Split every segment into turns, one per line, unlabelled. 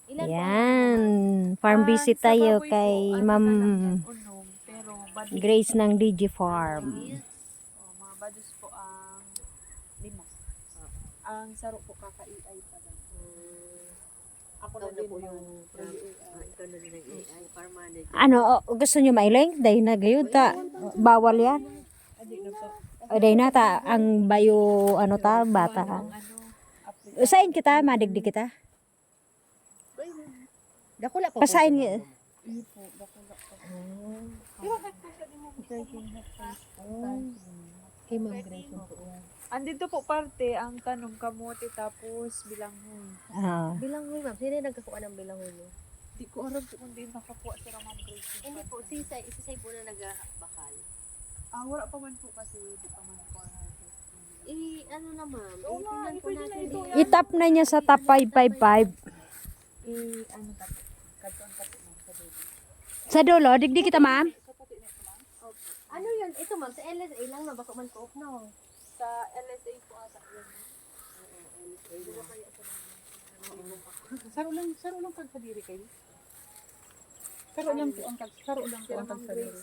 Yan. Farm visit tayo kay Ma'am Grace ng DG Farm.
Mga badus po ang 5. Ang saro po kaka-AI pa lang. Ako na din po yung
Ikaw na din ang AI, farm manager.
Ano, gusto nyo mailing? Dahil na gayon ta. Bawal yan. O dahil na ta, ang bayo, ano ta, bata. Usain kita, madigdi kita.
Dakula pa.
Pasain
Kay Ma'am Grace po.
andito po parte ang tanong kamote tapos bilanghoy.
Bilanghoy, ma'am. Sino yung nagkakuha ng bilanghoy niyo?
Di ko alam po kung di nakakuha si Ramon Grace.
Hindi po, si Say po na nagbakal.
Wala pa man po kasi di pa man po harvest.
Ano na ma'am?
Oo nga,
Tingnan po
pwede na
natin
ito.
dito.
Itap na niya sa top 555.
Ano ta po? Kadto ang tapo man sa dulo.
Sa dulo, digdi kita ma'am.
Ano yun? Ito ma'am, sa LSA lang na baka man ko no.
Sa LSA po ata yun.
Saro lang pagsadiri kayo. Saro lang po ang pagsadiri.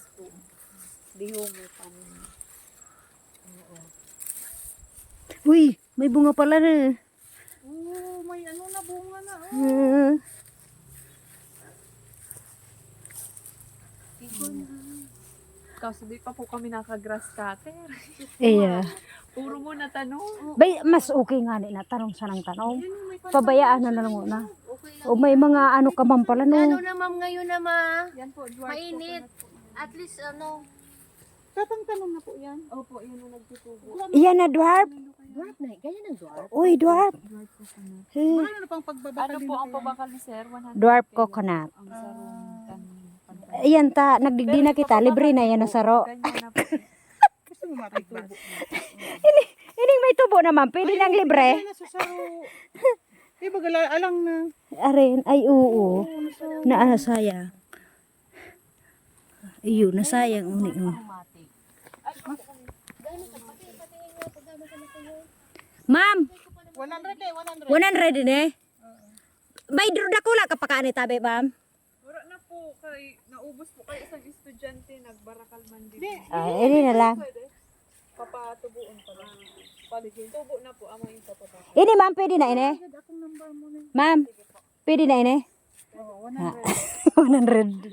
Diho mo panin.
Uy, may bunga pala na.
Oh, may ano na bunga na.
Kasi di pa po kami naka-grass cutter.
Iya.
Puro mo na tanong.
Bay, mas okay nga nila tanong sa nang tanong. Pabayaan na lang na.
Okay lang.
O may mga ano ka man pala
Ano
no.
na ma'am ngayon na ma?
Yan po, dwarf
Mainit.
coconut po.
At least ano,
Katang tanong na po yan.
Opo, yun ang nagtutubo.
Iyan na dwarf.
dwarf na. Ganyan ang dwarf.
Uy, dwarf.
Dwarf coconut.
Wala na pang pagbabakal
Ano po ang pabakal ni Sir? 100
Dwarf
kilo.
coconut.
Ang sarong tanim.
Ayan ta, nagdigdi na kita. Libre na yan na saro.
Ganyan na po.
Gusto mo matagtubo.
Ining may tubo naman. Pwede nang libre.
Ay, nasa saro. Bagala, alang na.
Arin, ay oo. Naasayang. Iyo, nasayang uni.
Automatic.
Ma'am,
100
100 din eh. May drudakula ka pa ka ni tabi, ma'am.
Wala na po kay naubos po kay isang estudyante nagbarakal man din.
Ay, ini na lang.
Pwede. Papatubuon pa lang. Paligid. Tubo na po amo yung papapako.
Ini ma'am, pwede na ini. Ma'am, pwede na ini.
Oo,
100.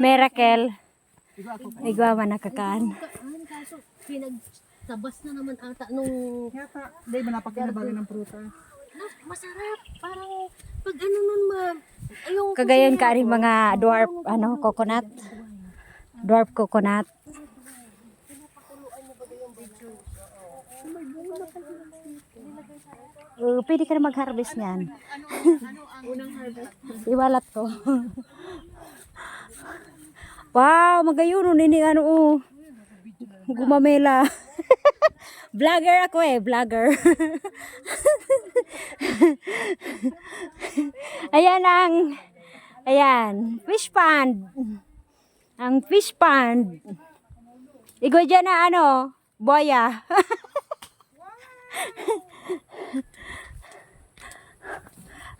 Miracle. Igwa man nakakaan.
Kaso pinagtabas na naman ata nung
Yata, dahil ba napakinabagan ng pruta?
masarap. Parang pag ano nun ma'am. Yung
Kagayon ka rin mga dwarf coconut. Dwarf coconut. Pwede ka na mag-harvest niyan.
Unang harvest.
Iwalat ko. Wow, magayuno nini ano oh. Gumamela. Vlogger ako eh, vlogger. Ayan, fish pond. Ang fish pond. Igo dyan na ano, boya.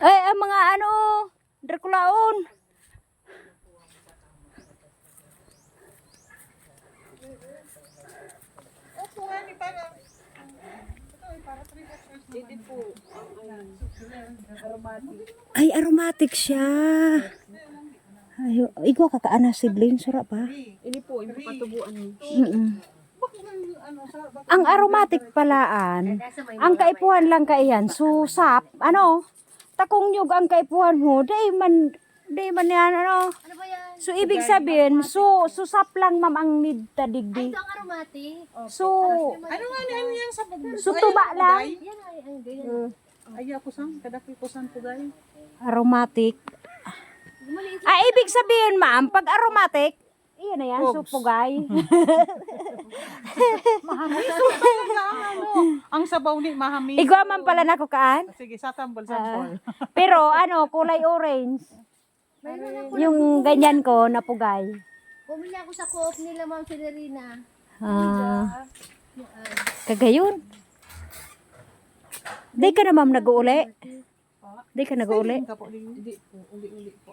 Ay, ang mga ano, Draculaon.
Hindi po. Aromatic.
Ay, aromatic siya. Ay, igwa kakaana seedling, sura pa.
Ini po, yung patubuan niyo.
Ang aromatic palaan, ang kaipuhan lang kaiyan, susap, ano, takong nyug ang kaipuhan mo, day man yan, ano.
ano ba yan?
So, ibig sabihin, susap lang ma'am ang need ta digdi.
Ito ang aromatic.
So,
Ano yan sa pag...
so tuba lang.
Yan ay ang ganyan.
Ay, ako sang, kadaki ko sang pugay.
Aromatic.
Maliit.
Ibig sabihin ma'am, pag aromatic, iyan na yan, supugay.
Ang sabaw ni mahami.
Igwa man pala na kukaan.
Sige, satambol.
Pero ano, kulay orange.
Mayroon ako.
Yung ganyan ko, napugay.
Bumili ako sa co-op nila Ma'am Celerina.
Kagayon. Di ka na ma'am nag-uuli? Di ka nag-uuli?
Kapo,
Hindi po, uli-uli po.